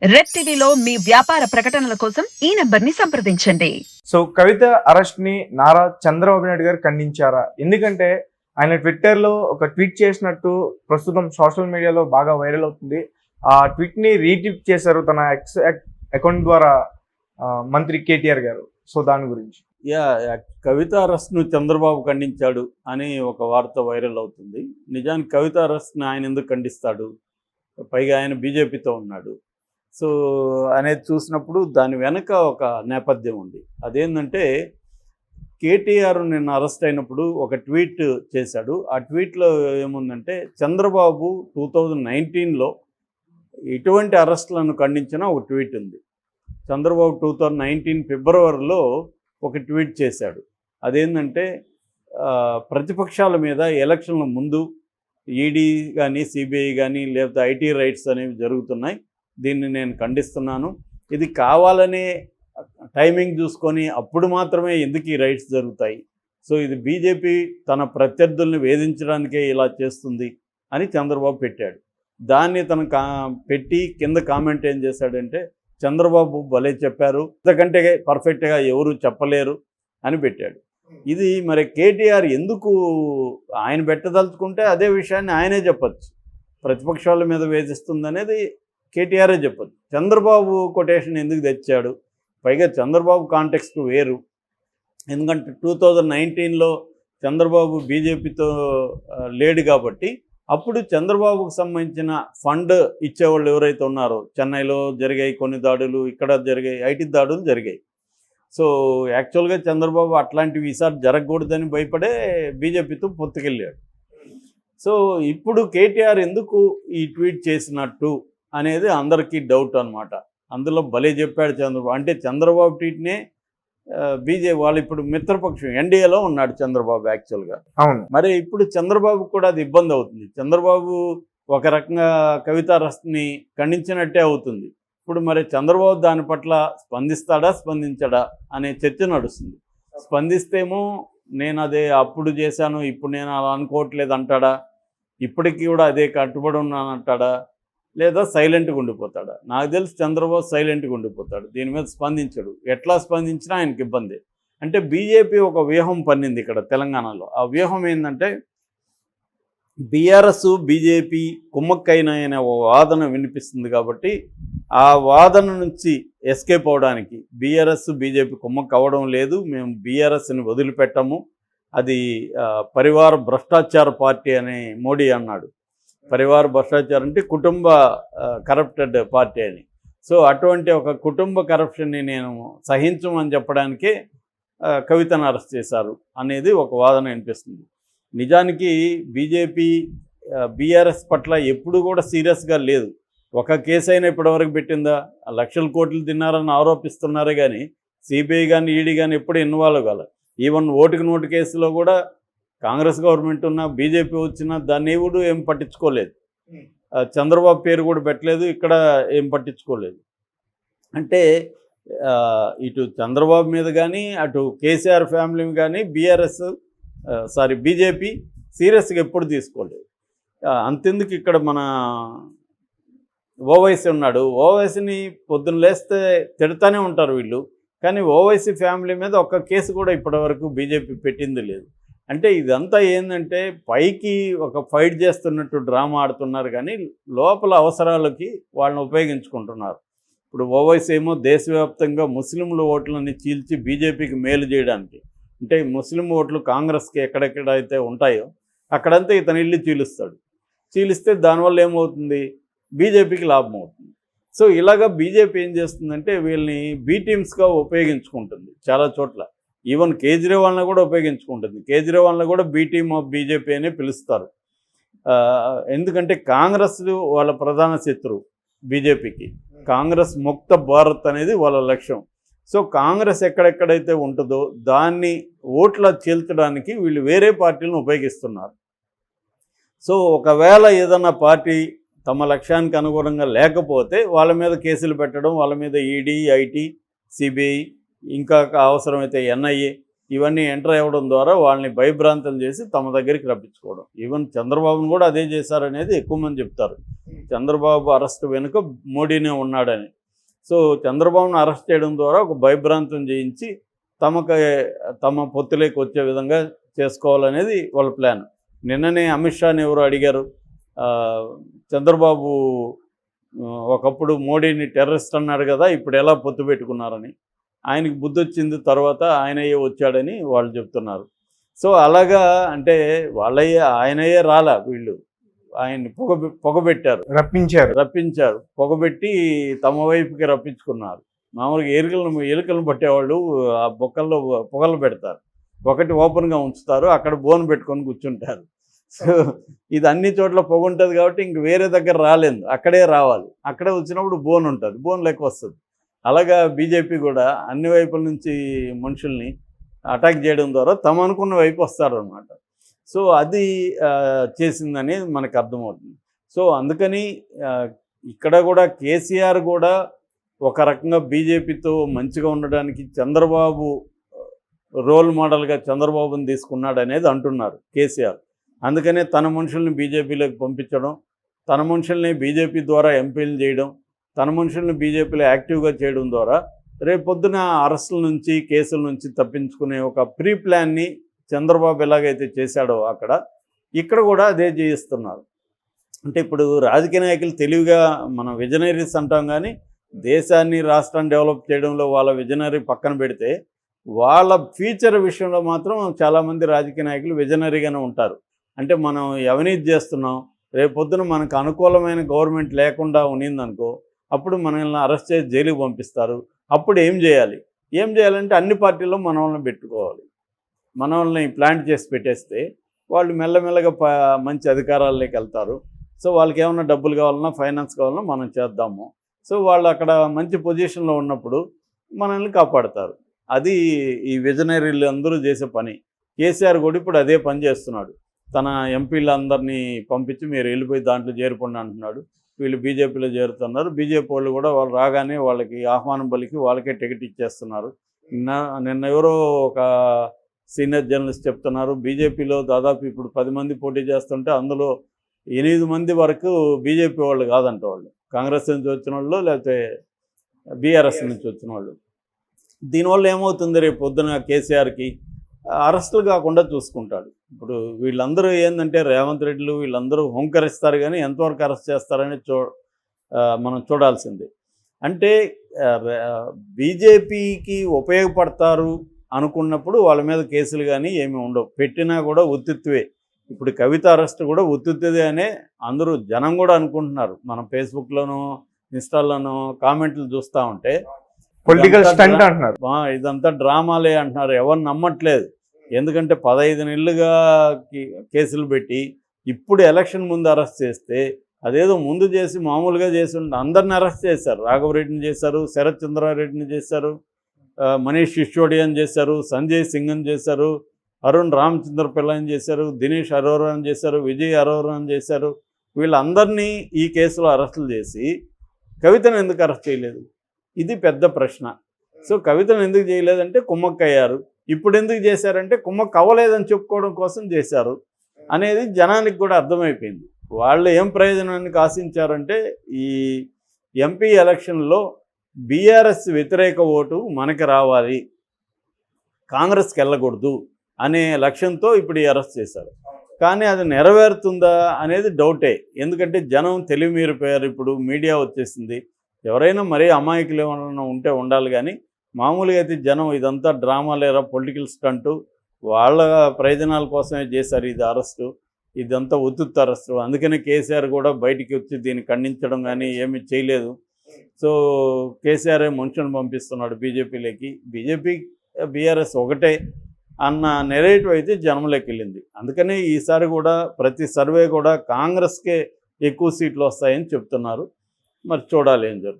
Red టీవీలో మీ వ్యాపార ప్రకటనల కోసం ఈ నంబర్ని సంప్రదించండి. సో కవిత అరెస్ట్ ని నారా చంద్రబాబు నాయుడు గారు ఖండించారా? ఎందుకంటే ఆయన ట్విట్టర్ లో ఒక ట్వీట్ చేసినట్టు ప్రస్తుతం సోషల్ మీడియాలో బాగా వైరల్ అవుతుంది. ఆ ట్వీట్ ని రీట్వీట్ చేశారు తన ఎక్స్ అకౌంట్ ద్వారా మంత్రి కేటీఆర్ గారు. సో దాని గురించి కవిత అరెస్ట్ను చంద్రబాబు ఖండించాడు అని ఒక వార్త వైరల్ అవుతుంది. నిజానికి కవిత అరెస్ట్ని ఆయన ఎందుకు ఖండిస్తాడు? పైగా ఆయన బీజేపీతో ఉన్నాడు. సో అనేది చూసినప్పుడు దాని వెనక ఒక నేపథ్యం ఉంది. అదేంటంటే కేటీఆర్ నిన్న అరెస్ట్ అయినప్పుడు ఒక ట్వీట్ చేశాడు. ఆ ట్వీట్లో ఏముందంటే చంద్రబాబు 2019లో ఇటువంటి అరెస్టులను ఖండించిన ఒక ట్వీట్ ఉంది. చంద్రబాబు 2019 ఫిబ్రవరిలో ఒక ట్వీట్ చేశాడు. అదేంటంటే ప్రతిపక్షాల మీద ఎలక్షన్ల ముందు ఈడీ కానీ సిబిఐ కానీ లేకపోతే ఐటీ రైట్స్ అనేవి జరుగుతున్నాయి, దీన్ని నేను ఖండిస్తున్నాను. ఇది కావాలనే టైమింగ్ చూసుకొని అప్పుడు మాత్రమే ఎందుకు ఈ రైట్స్ జరుగుతాయి? సో ఇది బీజేపీ తన ప్రత్యర్థుల్ని వేధించడానికే ఇలా చేస్తుంది అని చంద్రబాబు పెట్టాడు. దాన్ని తను పెట్టి కింద కామెంట్ ఏం చేశాడంటే చంద్రబాబు భలే చెప్పారు, ఇంతకంటే పర్ఫెక్ట్గా ఎవరు చెప్పలేరు అని పెట్టాడు. ఇది మరి కేటీఆర్ ఎందుకు ఆయన పెట్టదలుచుకుంటే అదే విషయాన్ని ఆయనే చెప్పచ్చు. ప్రతిపక్షాల మీద వేధిస్తుంది అనేది కేటీఆరే చెప్పచ్చు. చంద్రబాబు కొటేషన్ ఎందుకు తెచ్చాడు? పైగా చంద్రబాబు కాంటెక్స్ట్ వేరు. ఎందుకంటే 2019లో చంద్రబాబు బీజేపీతో లేడు కాబట్టి అప్పుడు చంద్రబాబుకు సంబంధించిన ఫండ్ ఇచ్చేవాళ్ళు ఎవరైతే ఉన్నారో, చెన్నైలో జరిగాయి కొన్ని దాడులు, ఇక్కడ జరిగాయి ఐటీ దాడులు జరిగాయి. సో యాక్చువల్గా చంద్రబాబు అట్లాంటివి ఈసారి జరగకూడదని భయపడే బీజేపీతో పొత్తుకెళ్ళాడు. సో ఇప్పుడు కేటీఆర్ ఎందుకు ఈ ట్వీట్ చేసినట్టు అనేది అందరికీ డౌట్ అనమాట. అందులో భలే చెప్పాడు చంద్రబాబు. అంటే చంద్రబాబు ట్వీట్నే వాళ్ళు ఇప్పుడు మిత్రపక్షం ఎన్డీఏలో ఉన్నాడు చంద్రబాబు యాక్చువల్గా. అవును, మరి ఇప్పుడు చంద్రబాబు కూడా అది ఇబ్బంది అవుతుంది. చంద్రబాబు ఒక రకంగా కవిత అరెస్ట్ని ఖండించినట్టే అవుతుంది. ఇప్పుడు మరి చంద్రబాబు దాని పట్ల స్పందిస్తాడా స్పందించడా అనే చర్చ నడుస్తుంది. స్పందిస్తేమో నేను అదే అప్పుడు చేశాను, ఇప్పుడు నేను అలా అనుకోవట్లేదు అంటాడా? ఇప్పటికీ కూడా అదే కట్టుబడి ఉన్నాను అంటాడా? లేదా సైలెంట్గా ఉండిపోతాడా? నాకు తెలిసి చంద్రబాబు సైలెంట్గా ఉండిపోతాడు, దీని మీద స్పందించడు. ఎట్లా స్పందించినా ఆయనకి ఇబ్బంది. అంటే బీజేపీ ఒక వ్యూహం పన్నింది ఇక్కడ తెలంగాణలో. ఆ వ్యూహం ఏంటంటే బీఆర్ఎస్ బీజేపీ కుమ్మక్కైన అనే ఓ వాదన వినిపిస్తుంది కాబట్టి ఆ వాదన నుంచి ఎస్కేప్ అవడానికి బీఆర్ఎస్ బీజేపీ కుమ్మక్క అవ్వడం లేదు, మేము బీఆర్ఎస్ని వదిలిపెట్టము, అది పరివార భ్రష్టాచార పార్టీ అని మోడీ అన్నాడు. పరివార భ్రష్టాచారం అంటే కుటుంబ కరప్టెడ్ పార్టీ అని. సో అటువంటి ఒక కుటుంబ కరప్షన్ని నేను సహించమని చెప్పడానికే కవితను అరెస్ట్ చేశారు అనేది ఒక వాదన వినిపిస్తుంది. నిజానికి బీజేపీ బీఆర్ఎస్ పట్ల ఎప్పుడు కూడా సీరియస్గా లేదు. ఒక కేసు అయినా ఇప్పటివరకు పెట్టిందా? లక్షల కోట్లు తిన్నారని ఆరోపిస్తున్నారే కానీ సిబిఐ కానీ ఈడీ కానీ ఎప్పుడు ఇన్వాల్వ్ కాలే. ఈవెన్ ఓటుకు నోటు కేసులో కూడా కాంగ్రెస్ గవర్నమెంట్ ఉన్నా బీజేపీ వచ్చినా దాన్ని ఎవడు ఏం పట్టించుకోలేదు. చంద్రబాబు పేరు కూడా పెట్టలేదు, ఇక్కడ ఏం పట్టించుకోలేదు. అంటే ఇటు చంద్రబాబు మీద కానీ అటు కేసీఆర్ ఫ్యామిలీ కానీ బీజేపీ సీరియస్గా ఎప్పుడు తీసుకోలేదు. అంతెందుకు ఇక్కడ మన ఓవైసీ ఉన్నాడు. ఓవైసీని పొద్దున్న లేస్తే తిడతానే ఉంటారు వీళ్ళు, కానీ ఓవైసీ ఫ్యామిలీ మీద ఒక్క కేసు కూడా ఇప్పటివరకు బీజేపీ పెట్టింది లేదు. అంటే ఇదంతా ఏంటంటే పైకి ఒక ఫైట్ చేస్తున్నట్టు డ్రామా ఆడుతున్నారు కానీ లోపల అవసరాలకి వాళ్ళని ఉపయోగించుకుంటున్నారు. ఇప్పుడు ఓవైసీ ఏమో దేశవ్యాప్తంగా ముస్లింల ఓట్లని చీల్చి బీజేపీకి మేలు చేయడానికి, అంటే ముస్లిం ఓట్లు కాంగ్రెస్కి ఎక్కడెక్కడైతే ఉంటాయో అక్కడంతా ఇతను ఇల్లు చీలిస్తే దానివల్ల ఏమవుతుంది? బీజేపీకి లాభం అవుతుంది. సో ఇలాగా బీజేపీ ఏం చేస్తుందంటే వీళ్ళని బీ టీమ్స్గా ఉపయోగించుకుంటుంది చాలా చోట్ల. ఈవెన్ కేజ్రీవాల్ని కూడా ఉపయోగించుకుంటుంది. కేజ్రీవాల్ని కూడా బీ టీమ్ ఆఫ్ బీజేపీ అనే పిలుస్తారు. ఎందుకంటే కాంగ్రెస్ వాళ్ళ ప్రధాన శత్రువు బీజేపీకి. కాంగ్రెస్ ముక్త భారత్ అనేది వాళ్ళ లక్ష్యం. సో కాంగ్రెస్ ఎక్కడెక్కడైతే ఉంటుందో దాన్ని ఓట్ల చీల్చడానికి వీళ్ళు వేరే పార్టీలను ఉపయోగిస్తున్నారు. సో ఒకవేళ ఏదన్నా పార్టీ తమ లక్ష్యానికి అనుగుణంగా లేకపోతే వాళ్ళ మీద కేసులు పెట్టడం, వాళ్ళ మీద ఈడీ, ఐటీ, సిబిఐ, ఇంకా అవసరమైతే ఎన్ఐఏ ఇవన్నీ ఎంటర్ అవ్వడం ద్వారా వాళ్ళని భయభ్రాంతం చేసి తమ దగ్గరికి రప్పించుకోవడం. ఈవెన్ చంద్రబాబును కూడా అదే చేశారనేది ఎక్కువ మంది చెప్తారు. చంద్రబాబు అరెస్ట్ వెనుక మోడీనే ఉన్నాడని. సో చంద్రబాబును అరెస్ట్ చేయడం ద్వారా ఒక భయభ్రాంతం చేయించి తమ పొత్తులోకి వచ్చే విధంగా చేసుకోవాలనేది వాళ్ళ ప్లాన్. నిన్ననే అమిత్ షాని ఎవరు అడిగారు, చంద్రబాబు ఒకప్పుడు మోడీని టెర్రరిస్ట్ అన్నాడు కదా, ఇప్పుడు ఎలా పొత్తు పెట్టుకున్నారని. ఆయనకి బుద్ధి వచ్చింది తర్వాత ఆయనయ్యే వచ్చాడని వాళ్ళు చెప్తున్నారు. సో అలాగా అంటే ఆయనయ్యే రాలా, వీళ్ళు ఆయన్ని పొగబెట్టారు, రప్పించారు, పొగబెట్టి తమ వైపుకి రప్పించుకున్నారు. మామూలుగా ఎలుకలను పట్టేవాళ్ళు ఆ బొక్కల్లో పొగలు పెడతారు, ఒకటి ఓపెన్గా ఉంచుతారు, అక్కడ బోన్ పెట్టుకొని కూర్చుంటారు. సో ఇది అన్ని చోట్ల పొగ ఉంటుంది కాబట్టి ఇంక వేరే దగ్గర రాలేదు, అక్కడే రావాలి. అక్కడే వచ్చినప్పుడు బోన్ ఉంటుంది, బోన్ లెక్క వస్తుంది. అలాగా బీజేపీ కూడా అన్ని వైపుల నుంచి మనుషుల్ని అటాక్ చేయడం ద్వారా తమ అనుకున్న వైపు వస్తారనమాట. సో అది చేసిందని మనకు అర్థమవుతుంది. సో అందుకని ఇక్కడ కూడా కేసీఆర్ కూడా ఒక రకంగా బీజేపీతో మంచిగా ఉండడానికి చంద్రబాబు రోల్ మోడల్గా చంద్రబాబుని తీసుకున్నాడు అనేది అంటున్నారు కేసీఆర్. అందుకనే తన మనుషుల్ని బీజేపీలోకి పంపించడం, తన మనుషుల్ని బీజేపీ ద్వారా ఎంపీలు చేయడం, తన మనుషుల్ని బీజేపీలో యాక్టివ్గా చేయడం ద్వారా రేపొద్దున అరెస్టుల నుంచి కేసుల నుంచి తప్పించుకునే ఒక ప్రీ ప్లాన్ని చంద్రబాబు ఎలాగైతే చేశాడో ఇక్కడ కూడా అదే చేయిస్తున్నారు. అంటే ఇప్పుడు రాజకీయ నాయకులు తెలివిగా మనం విజనరీస్ అంటాం, కానీ దేశాన్ని రాష్ట్రాన్ని డెవలప్ చేయడంలో వాళ్ళ విజనరీ పక్కన పెడితే వాళ్ళ ఫ్యూచర్ విషయంలో మాత్రం చాలామంది రాజకీయ నాయకులు విజనరీగానే ఉంటారు. అంటే మనం అవినీతి చేస్తున్నాం, రేపొద్దున మనకు అనుకూలమైన గవర్నమెంట్ లేకుండా ఉన్నిందనుకో, అప్పుడు మనల్ని అరెస్ట్ చేసి జైలుకి పంపిస్తారు. అప్పుడు ఏం చేయాలంటే అన్ని పార్టీల్లో మన వాళ్ళని పెట్టుకోవాలి. మన వాళ్ళని ప్లాంట్ చేసి పెట్టేస్తే వాళ్ళు మెల్లమెల్లగా మంచి అధికారాల్లోకి వెళ్తారు. సో వాళ్ళకి ఏమన్నా డబ్బులు కావాలన్నా, ఫైనాన్స్ కావాలన్నా మనం చేద్దాము. సో వాళ్ళు అక్కడ మంచి పొజిషన్లో ఉన్నప్పుడు మనల్ని కాపాడతారు. అది ఈ విజనరీలు అందరూ చేసే పని. కేసీఆర్ కూడా ఇప్పుడు అదే పని చేస్తున్నాడు. తన ఎంపీలందరినీ పంపించి మీరు వెళ్ళిపోయి దాంట్లో చేరిపోండి అంటున్నాడు. వీళ్ళు బీజేపీలో చేరుతున్నారు. బీజేపీ వాళ్ళు కూడా వాళ్ళు రాగానే వాళ్ళకి ఆహ్వానం పలికి వాళ్ళకే టికెట్ ఇచ్చేస్తున్నారు. నిన్న ఎవరో ఒక సీనియర్ జర్నలిస్ట్ చెప్తున్నారు, బీజేపీలో దాదాపు ఇప్పుడు 10 మంది పోటీ చేస్తుంటే అందులో 8 మంది వరకు బీజేపీ వాళ్ళు కాదంట, వాళ్ళు కాంగ్రెస్ నుంచి వచ్చిన వాళ్ళు లేకపోతే బీఆర్ఎస్ నుంచి వచ్చిన వాళ్ళు. దీనివల్ల ఏమవుతుంది, రేపు పొద్దున కేసీఆర్కి అరెస్టులు కాకుండా చూసుకుంటాడు. ఇప్పుడు వీళ్ళందరూ ఏంటంటే రేవంత్ రెడ్డిలు వీళ్ళందరూ హుంకరిస్తారు, కానీ ఎంతవరకు అరెస్ట్ చేస్తారని మనం చూడాల్సిందే. అంటే బీజేపీకి ఉపయోగపడతారు అనుకున్నప్పుడు వాళ్ళ మీద కేసులు కానీ ఏమీ ఉండవు, పెట్టినా కూడా ఉత్తిత్తువే. ఇప్పుడు కవిత అరెస్ట్ కూడా ఉత్తిత్తుదే అనే అందరూ జనం కూడా అనుకుంటున్నారు. మనం ఫేస్బుక్లోనూ ఇన్స్టాల్లోనూ కామెంట్లు చూస్తూ ఉంటే పొలిటికల్ స్టంట్ అంటున్నారు, ఇదంతా డ్రామాలే అంటున్నారు. ఎవరు నమ్మట్లేదు. ఎందుకంటే 15 నెలలుగా కేసులు పెట్టి ఇప్పుడు ఎలక్షన్ ముందు అరెస్ట్ చేస్తే అదేదో ముందు చేసి మామూలుగా చేసి అందరిని అరెస్ట్ చేశారు. రాఘవరెడ్డిని చేశారు, శరత్ చంద్రారెడ్డిని చేశారు, మనీష్ సిసోడియాని చేశారు, సంజయ్ సింగ్ని చేశారు, అరుణ్ రామచంద్ర పిల్లని చేశారు, దినేష్ అరోరాని చేశారు, విజయ్ అరోరాని చేశారు. వీళ్ళందరినీ ఈ కేసులో అరెస్టులు చేసి కవితను ఎందుకు అరెస్ట్ చేయలేదు? ఇది పెద్ద ప్రశ్న. సో కవితను ఎందుకు చేయలేదంటే కుమ్మక్కయ్యారు. ఇప్పుడు ఎందుకు చేశారంటే కుమ్మక్క అవ్వలేదని చెప్పుకోవడం కోసం చేశారు అనేది జనానికి కూడా అర్థమైపోయింది. వాళ్ళు ఏం ప్రయోజనానికి ఆశించారంటే ఈ ఎంపీ ఎలక్షన్లో బీఆర్ఎస్ వ్యతిరేక ఓటు మనకి రావాలి, కాంగ్రెస్కి వెళ్ళకూడదు అనే లక్ష్యంతో ఇప్పుడు ఈ అరెస్ట్ చేశారు. కానీ అది నెరవేరుతుందా అనేది డౌటే. ఎందుకంటే జనం తెలివి మీరిపోయారు. ఇప్పుడు మీడియా వచ్చేసింది. ఎవరైనా మరీ అమాయకులు ఏమైనా ఉంటే ఉండాలి, కానీ మామూలుగా అయితే జనం ఇదంతా డ్రామా లేరా, పొలిటికల్ స్టంటు, వాళ్ళ ప్రయోజనాల కోసమే చేశారు ఇది అరెస్టు, ఇదంతా ఉత్తుత్తు అరెస్టు. అందుకనే కేసీఆర్ కూడా బయటికి వచ్చి దీన్ని ఖండించడం కానీ ఏమీ చేయలేదు. సో కేసీఆర్ మనుషులను పంపిస్తున్నాడు బీజేపీలోకి. బీజేపీ బీఆర్ఎస్ ఒకటే అన్న నెరేటివ్ అయితే జనంలోకి వెళ్ళింది. అందుకనే ఈసారి కూడా ప్రతి సర్వే కూడా కాంగ్రెస్కే ఎక్కువ సీట్లు వస్తాయని చెప్తున్నారు. మరి చూడాలి ఏం జరుగుతుంది.